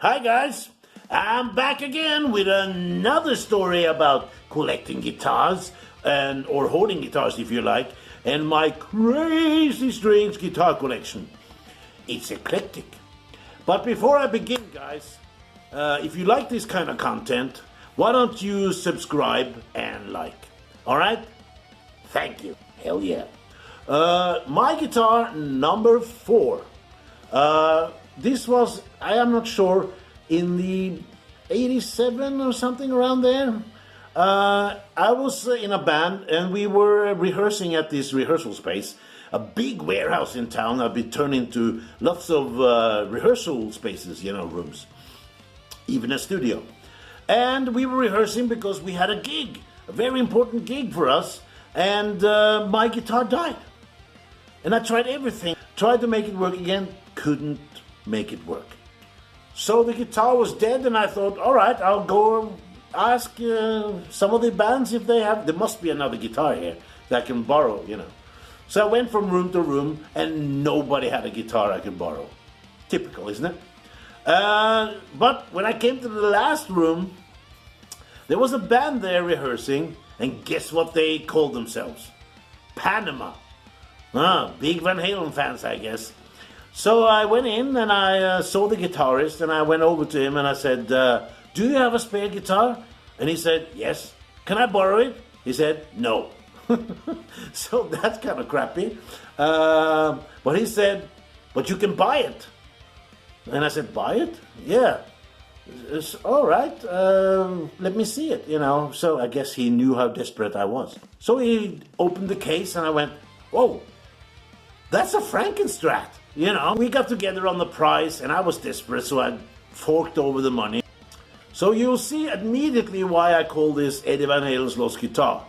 Hi guys, I'm back again with another story about collecting guitars or holding guitars if you like, and my crazy strange guitar collection. It's eclectic. But before I begin guys, if you like this kind of content, why don't you subscribe and like? Alright? Thank you. Hell yeah. My guitar number 4. This was, I am not sure, in the 87 or something around there. I was in a band and we were rehearsing at this rehearsal space, a big warehouse in town that been turned into lots of rehearsal spaces, rooms, even a studio. And we were rehearsing because we had a gig, a very important gig for us, and my guitar died. And I tried everything, tried to make it work again, couldn't make it work. So the guitar was dead, and I thought, all right, I'll go ask some of the bands if they have. There must be another guitar here that I can borrow, So I went from room to room, and nobody had a guitar I could borrow. Typical, isn't it? But when I came to the last room, there was a band there rehearsing, and guess what they called themselves? Panama. Big Van Halen fans, I guess. So I went in and I saw the guitarist, and I went over to him and I said, do you have a spare guitar? And he said, yes. Can I borrow it? He said, no. So that's kind of crappy. But he said, but you can buy it. And I said, buy it? Yeah. It's all right. Let me see it, So I guess he knew how desperate I was. So he opened the case and I went, whoa, that's a Frankenstrat. We got together on the price, and I was desperate, so I forked over the money. So you'll see immediately why I call this Eddie Van Halen's Lost Guitar.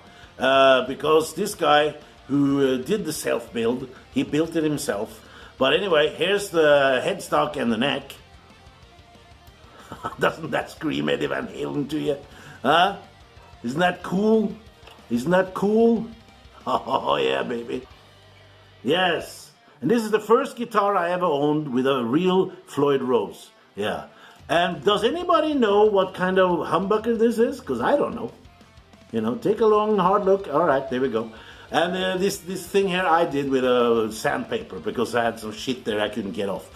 Because this guy who did the self-build, he built it himself. But anyway, here's the headstock and the neck. Doesn't that scream Eddie Van Halen to you? Huh? Isn't that cool? Isn't that cool? Oh yeah, baby. Yes. And this is the first guitar I ever owned with a real Floyd Rose. Yeah. And does anybody know what kind of humbucker this is? Because I don't know. Take a long, hard look. All right, there we go. And this thing here I did with a sandpaper because I had some shit there I couldn't get off.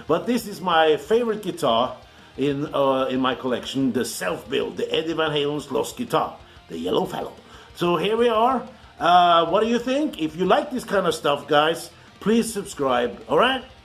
But this is my favorite guitar in my collection, the self-build, the Eddie Van Halen's Lost Guitar, the Yellow Fellow. So here we are. What do you think? If you like this kind of stuff, guys, please subscribe. All right?